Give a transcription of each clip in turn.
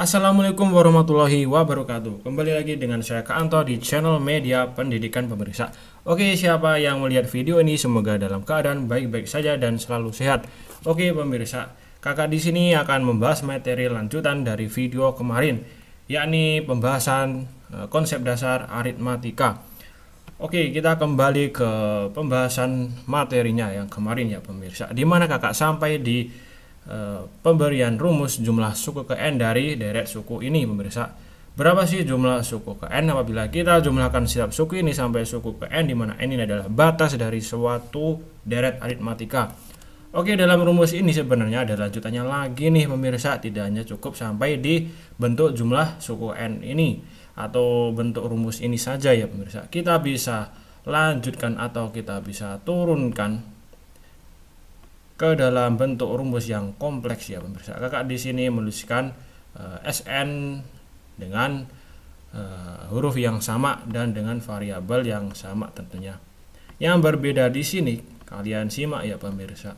Assalamualaikum warahmatullahi wabarakatuh. Kembali lagi dengan saya Kak Anto di channel Media Pendidikan Pemirsa. Oke, siapa yang melihat video ini semoga dalam keadaan baik-baik saja dan selalu sehat. Oke, pemirsa, Kakak di sini akan membahas materi lanjutan dari video kemarin, yakni pembahasan konsep dasar aritmatika. Oke, kita kembali ke pembahasan materinya yang kemarin ya pemirsa. Di mana Kakak sampai di pemberian rumus jumlah suku ke n dari deret suku ini pemirsa. Berapa sih jumlah suku ke n apabila kita jumlahkan setiap suku ini sampai suku ke n, di mana n ini adalah batas dari suatu deret aritmatika. Oke, dalam rumus ini sebenarnya ada lanjutannya lagi nih pemirsa, tidak hanya cukup sampai di bentuk jumlah suku n ini atau bentuk rumus ini saja ya pemirsa. Kita bisa lanjutkan atau kita bisa turunkan ke dalam bentuk rumus yang kompleks ya pemirsa. Kakak di sini menuliskan Sn dengan huruf yang sama dan dengan variabel yang sama tentunya. Yang berbeda di sini kalian simak ya pemirsa.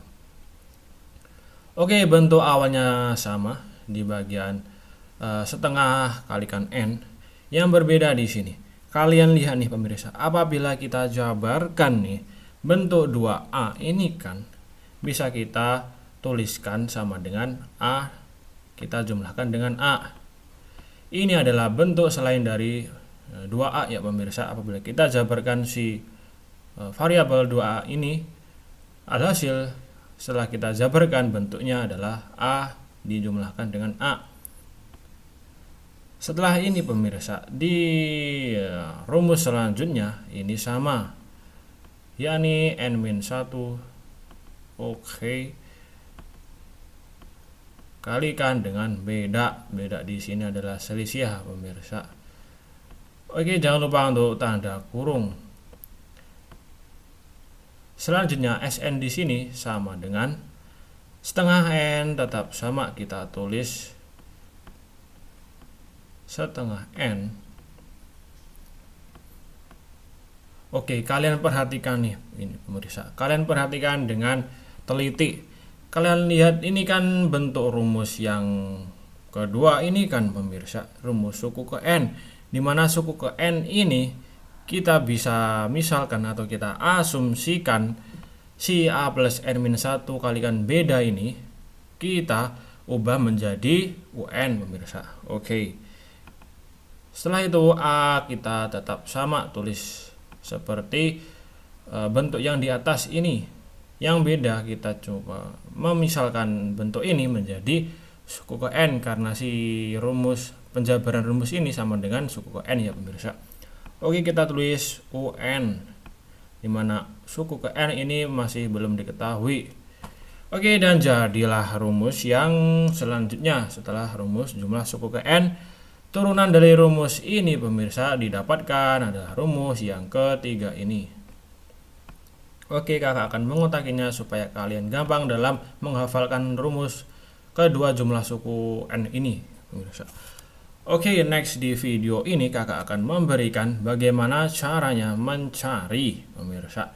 Oke, bentuk awalnya sama di bagian setengah kalikan n. Yang berbeda di sini, kalian lihat nih pemirsa, apabila kita jabarkan nih bentuk 2a ini kan bisa kita tuliskan sama dengan A, kita jumlahkan dengan A. Ini adalah bentuk selain dari 2A ya pemirsa. Apabila kita jabarkan si variabel 2A ini, alhasil setelah kita jabarkan bentuknya adalah A dijumlahkan dengan A. Setelah ini pemirsa, di rumus selanjutnya ini sama, yakni n-1 Oke, kalikan dengan beda di sini adalah selisih ya pemirsa. Oke, jangan lupa untuk tanda kurung. Selanjutnya Sn di sini sama dengan setengah n, tetap sama, kita tulis setengah n. Oke, kalian perhatikan nih ini pemirsa. Kalian perhatikan dengan teliti. Kalian lihat ini kan bentuk rumus yang kedua ini kan pemirsa, rumus suku ke n, dimana suku ke n ini kita bisa misalkan atau kita asumsikan si a plus n-1 kalikan beda ini kita ubah menjadi un pemirsa. Oke, setelah itu a kita tetap sama, tulis seperti bentuk yang di atas ini. Yang beda kita coba memisalkan bentuk ini menjadi suku ke n, karena si rumus penjabaran rumus ini sama dengan suku ke n ya pemirsa. Oke, kita tulis un, dimana suku ke n ini masih belum diketahui. Oke, dan jadilah rumus yang selanjutnya setelah rumus jumlah suku ke n. Turunan dari rumus ini pemirsa didapatkan adalah rumus yang ketiga ini. Oke, kakak akan mengutakinya supaya kalian gampang dalam menghafalkan rumus kedua jumlah suku n ini pemirsa. Oke, next di video ini kakak akan memberikan bagaimana caranya mencari pemirsa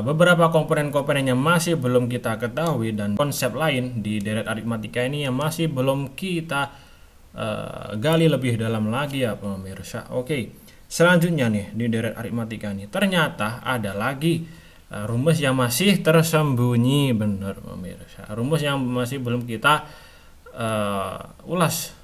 beberapa komponen-komponen yang masih belum kita ketahui dan konsep lain di deret aritmatika ini yang masih belum kita gali lebih dalam lagi ya pemirsa. Oke, selanjutnya nih di deret aritmatika ini ternyata ada lagi rumus yang masih tersembunyi, benar pemirsa. Rumus yang masih belum kita ulas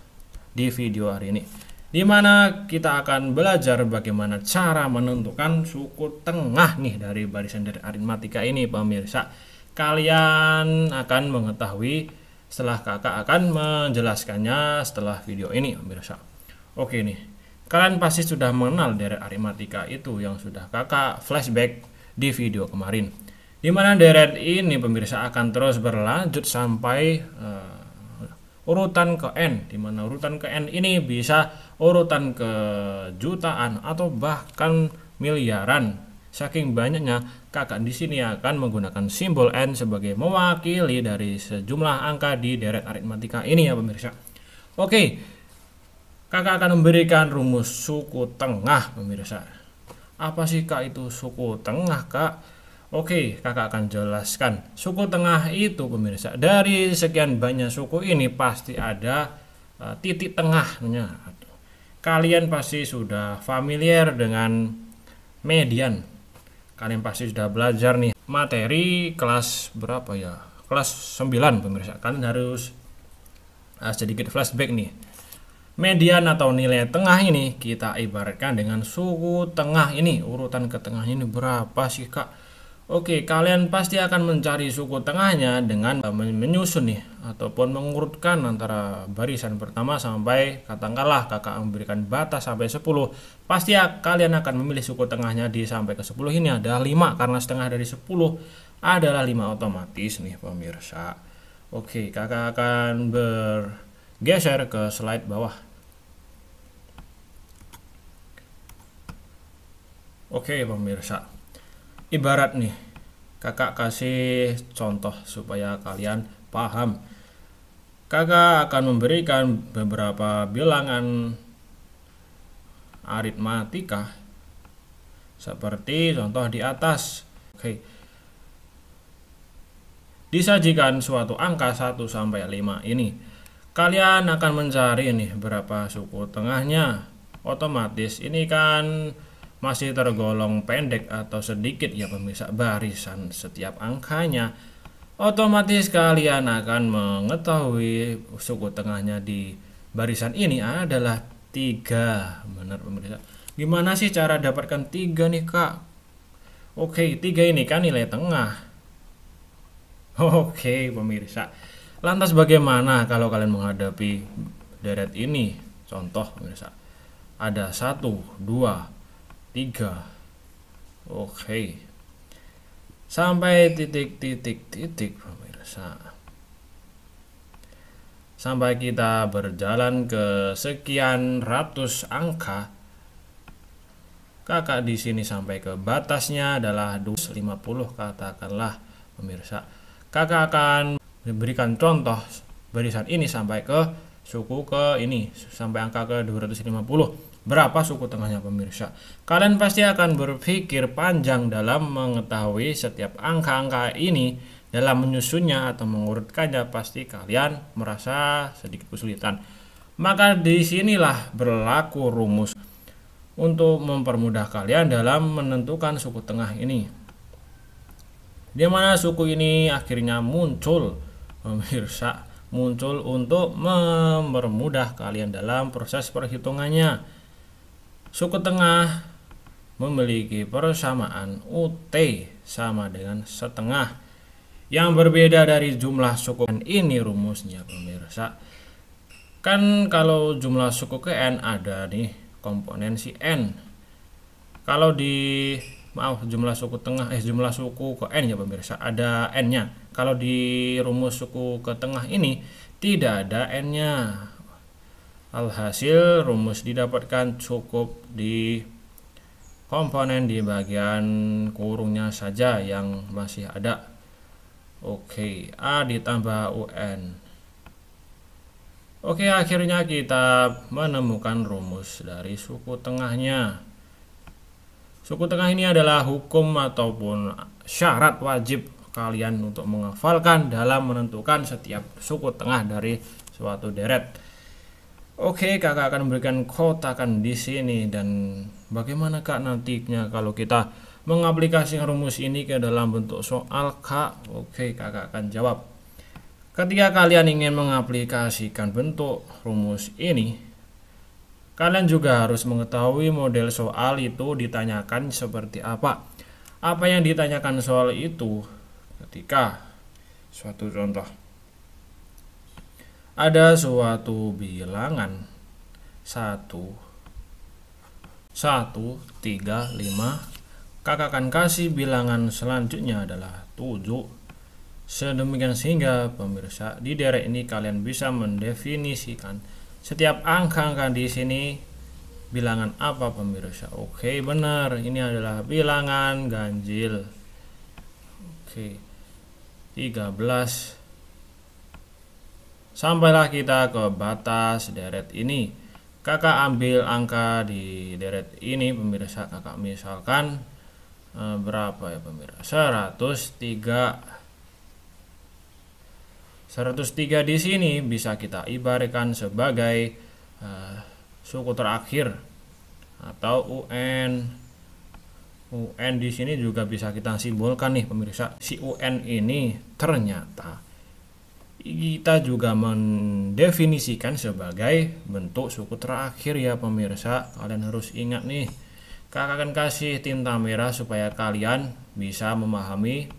di video hari ini, dimana kita akan belajar bagaimana cara menentukan suku tengah nih dari barisan deret aritmatika ini pemirsa. Kalian akan mengetahui setelah kakak akan menjelaskannya setelah video ini pemirsa. Oke nih, kalian pasti sudah mengenal deret aritmatika itu yang sudah kakak flashback di video kemarin, dimana deret ini pemirsa akan terus berlanjut sampai urutan ke n, dimana urutan ke n ini bisa urutan ke jutaan atau bahkan miliaran. Saking banyaknya, kakak di sini akan menggunakan simbol n sebagai mewakili dari sejumlah angka di deret aritmatika ini ya pemirsa. Oke, kakak akan memberikan rumus suku tengah pemirsa. Apa sih kak itu suku tengah kak? Oke, kakak akan jelaskan. Suku tengah itu pemirsa, dari sekian banyak suku ini pasti ada titik tengahnya. Kalian pasti sudah familiar dengan median. Kalian pasti sudah belajar nih materi kelas berapa ya? Kelas 9 pemirsa. Kalian harus sedikit flashback nih. Median atau nilai tengah ini kita ibaratkan dengan suku tengah ini. Urutan ke tengah ini berapa sih kak? Oke, kalian pasti akan mencari suku tengahnya dengan menyusun nih ataupun mengurutkan antara barisan pertama sampai, katakanlah kakak memberikan batas sampai 10. Pasti kalian akan memilih suku tengahnya di sampai ke 10 ini adalah 5 karena setengah dari 10 adalah 5 otomatis nih pemirsa. Oke, kakak akan bergeser ke slide bawah. Oke pemirsa, ibarat nih kakak kasih contoh supaya kalian paham. Kakak akan memberikan beberapa bilangan aritmatika seperti contoh di atas. Oke. Disajikan suatu angka 1 sampai 5 ini. Kalian akan mencari nih berapa suku tengahnya. Otomatis ini kan masih tergolong pendek atau sedikit ya pemirsa barisan setiap angkanya. Otomatis kalian akan mengetahui suku tengahnya di barisan ini adalah 3. Benar pemirsa. Gimana sih cara dapatkan 3 nih kak? Oke, 3 ini kan nilai tengah. Oke pemirsa. Lantas bagaimana kalau kalian menghadapi deret ini? Contoh pemirsa. Ada 1, 2, 3. Oke. Sampai titik pemirsa. Sampai kita berjalan ke sekian ratus angka. Kakak di sini sampai ke batasnya adalah 250 katakanlah pemirsa. Kakak akan memberikan contoh barisan ini sampai ke suku ke ini sampai angka ke 250. Berapa suku tengahnya pemirsa? Kalian pasti akan berpikir panjang dalam mengetahui setiap angka-angka ini. Dalam menyusunnya atau mengurutkannya pasti kalian merasa sedikit kesulitan. Maka disinilah berlaku rumus untuk mempermudah kalian dalam menentukan suku tengah ini. Di mana suku ini akhirnya muncul pemirsa, muncul untuk mempermudah kalian dalam proses perhitungannya. Suku tengah memiliki persamaan UT sama dengan setengah. Yang berbeda dari jumlah suku N ini rumusnya pemirsa. Kan kalau jumlah suku ke N ada nih komponen si N. Kalau di jumlah suku tengah jumlah suku ke N ya pemirsa ada N-nya. Kalau di rumus suku ke tengah ini tidak ada N-nya. Alhasil rumus didapatkan cukup di komponen di bagian kurungnya saja yang masih ada. Oke, A ditambah UN. Oke, akhirnya kita menemukan rumus dari suku tengahnya. Suku tengah ini adalah hukum ataupun syarat wajib kalian untuk menghafalkan dalam menentukan setiap suku tengah dari suatu deret. Oke, kakak akan memberikan kotakan di sini dan bagaimana kak nantinya kalau kita mengaplikasikan rumus ini ke dalam bentuk soal kak? Oke, kakak akan jawab. Ketika kalian ingin mengaplikasikan bentuk rumus ini, kalian juga harus mengetahui model soal itu ditanyakan seperti apa. Apa yang ditanyakan soal itu ketika suatu contoh. Ada suatu bilangan 1, 3, 5. Kakak akan kasih bilangan selanjutnya adalah 7. Sedemikian sehingga pemirsa di deret ini kalian bisa mendefinisikan setiap angka-angka di sini bilangan apa pemirsa. Oke, benar. Ini adalah bilangan ganjil. Oke. 13. Sampailah kita ke batas deret ini. Kakak ambil angka di deret ini pemirsa. Kakak misalkan berapa ya pemirsa? 103. 103 di sini bisa kita ibaratkan sebagai suku terakhir atau UN. UN di sini juga bisa kita simbolkan nih pemirsa. Si UN ini ternyata kita juga mendefinisikan sebagai bentuk suku terakhir ya pemirsa. Kalian harus ingat nih. Kakak akan kasih tinta merah supaya kalian bisa memahami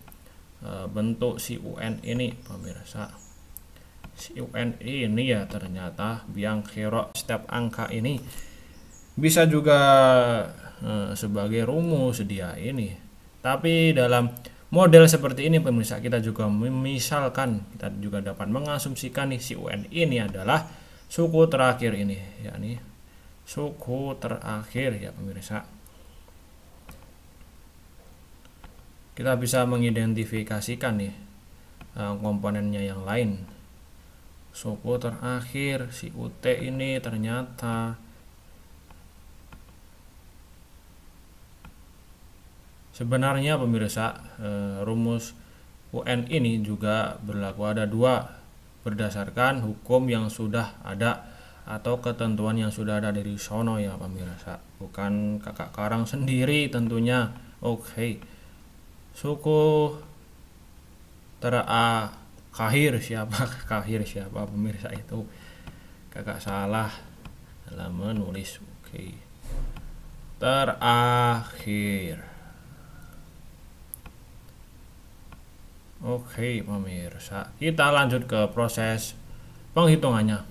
bentuk si UN ini pemirsa. Si UN ini ya ternyata biang kerok setiap angka ini bisa juga sebagai rumus dia ini. Tapi dalam model seperti ini pemirsa, kita juga memisalkan, kita juga dapat mengasumsikan nih si UN ini adalah suku terakhir ini, yakni suku terakhir ya pemirsa. Kita bisa mengidentifikasikan nih komponennya yang lain. Suku terakhir si UT ini ternyata sebenarnya pemirsa, rumus UN ini juga berlaku ada dua berdasarkan hukum yang sudah ada atau ketentuan yang sudah ada dari sono ya pemirsa, bukan kakak karang sendiri tentunya. Oke. Suku terakhir siapa pemirsa itu kakak salah dalam menulis. Oke. Terakhir. Oke pemirsa, kita lanjut ke proses penghitungannya.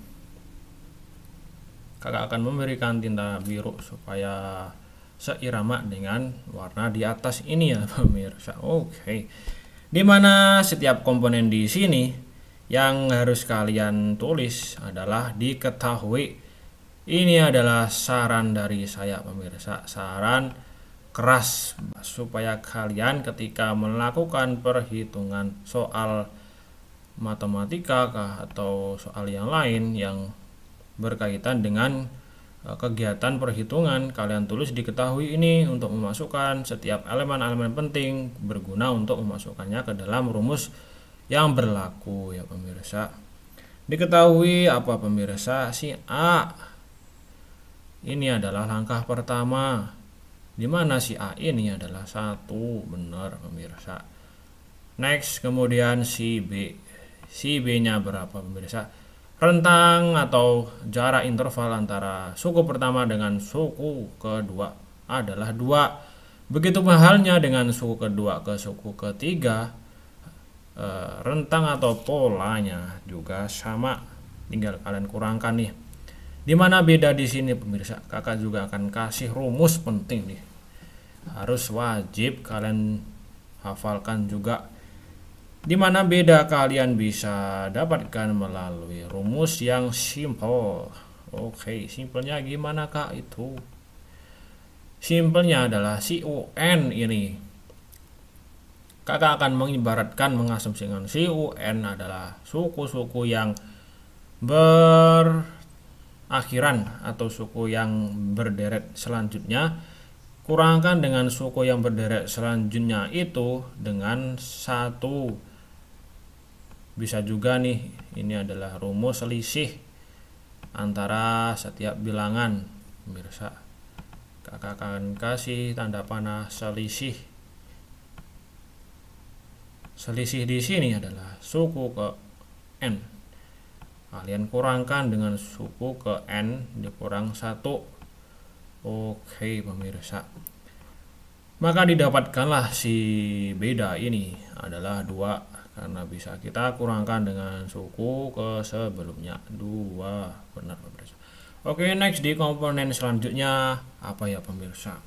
Kakak akan memberikan tinta biru supaya seirama dengan warna di atas ini ya pemirsa. Oke. Dimana setiap komponen di sini yang harus kalian tulis adalah diketahui. Ini adalah saran dari saya pemirsa, saran keras supaya kalian ketika melakukan perhitungan soal matematika atau soal yang lain yang berkaitan dengan kegiatan perhitungan, kalian tulis diketahui ini untuk memasukkan setiap elemen-elemen penting berguna untuk memasukkannya ke dalam rumus yang berlaku ya pemirsa. Diketahui apa pemirsa? Si A ini adalah langkah pertama, di mana si A ini adalah 1, benar pemirsa. Next, kemudian si B. Si B-nya berapa pemirsa? Rentang atau jarak interval antara suku pertama dengan suku kedua adalah 2. Begitu halnya dengan suku kedua ke suku ketiga, rentang atau polanya juga sama. Tinggal kalian kurangkan nih. Dimana beda di sini pemirsa? Kakak juga akan kasih rumus penting nih. Harus wajib kalian hafalkan juga. Dimana beda kalian bisa dapatkan melalui rumus yang simple. Oke, simpelnya gimana kak itu? Simpelnya adalah si UN ini. Kakak akan mengibaratkan, mengasumsikan si UN adalah suku-suku yang berakhiran atau suku yang berderet selanjutnya. Kurangkan dengan suku yang berderet selanjutnya itu dengan 1. Bisa juga nih, ini adalah rumus selisih antara setiap bilangan pemirsa. Kakak akan kasih tanda panah selisih. Selisih di sini adalah suku ke N. Kalian kurangkan dengan suku ke N dikurang 1. Oke pemirsa. Maka didapatkanlah si beda ini adalah 2. Karena bisa kita kurangkan dengan suku ke sebelumnya 2. Benar pemirsa. Oke, next di komponen selanjutnya apa ya pemirsa?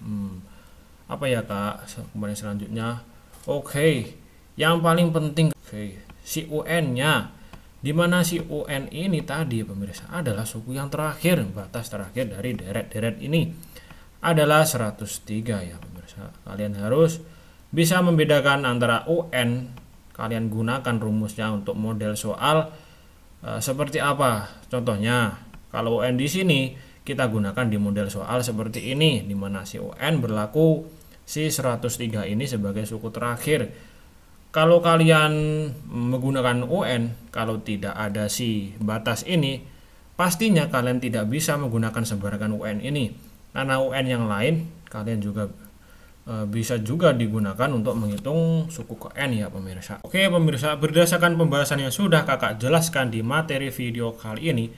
Apa ya kak komponen selanjutnya? Oke, yang paling penting si UN-nya. Dimana si UN ini tadi pemirsa adalah suku yang terakhir, batas terakhir dari deret-deret ini adalah 103 ya pemirsa. Kalian harus bisa membedakan antara UN. Kalian gunakan rumusnya untuk model soal seperti apa. Contohnya, kalau UN di sini kita gunakan di model soal seperti ini, di mana si UN berlaku si 103 ini sebagai suku terakhir. Kalau kalian menggunakan UN, kalau tidak ada si batas ini, pastinya kalian tidak bisa menggunakan sembarangan UN ini. Karena UN yang lain kalian juga bisa juga digunakan untuk menghitung suku KN ya pemirsa. Oke pemirsa, berdasarkan pembahasan yang sudah kakak jelaskan di materi video kali ini,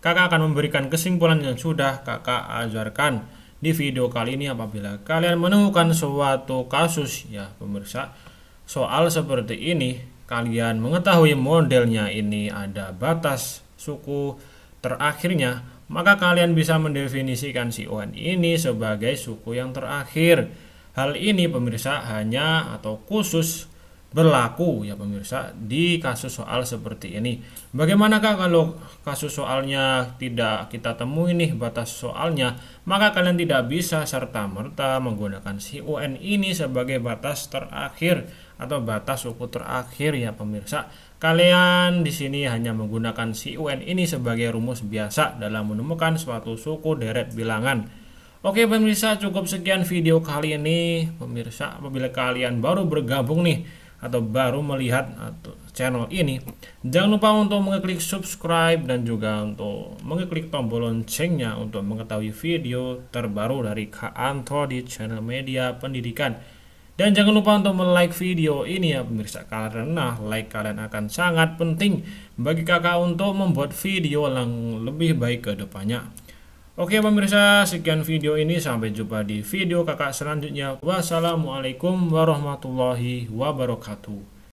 kakak akan memberikan kesimpulan yang sudah kakak ajarkan di video kali ini. Apabila kalian menemukan suatu kasus ya pemirsa, soal seperti ini, kalian mengetahui modelnya ini ada batas suku terakhirnya, maka kalian bisa mendefinisikan si UN ini sebagai suku yang terakhir. Hal ini pemirsa hanya atau khusus berlaku ya pemirsa di kasus soal seperti ini. Bagaimanakah kalau kasus soalnya tidak kita temui nih batas soalnya, maka kalian tidak bisa serta-merta menggunakan si UN ini sebagai batas terakhir atau batas suku terakhir ya pemirsa. Kalian di sini hanya menggunakan si UN ini sebagai rumus biasa dalam menemukan suatu suku deret bilangan. Oke pemirsa, cukup sekian video kali ini pemirsa. Apabila kalian baru bergabung nih atau baru melihat channel ini, jangan lupa untuk mengklik subscribe dan juga untuk mengklik tombol loncengnya untuk mengetahui video terbaru dari Kak Anto di channel Media Pendidikan. Dan jangan lupa untuk like video ini ya pemirsa, karena like kalian akan sangat penting bagi kakak untuk membuat video yang lebih baik ke depannya. Oke pemirsa, sekian video ini, sampai jumpa di video kakak selanjutnya. Wassalamualaikum warahmatullahi wabarakatuh.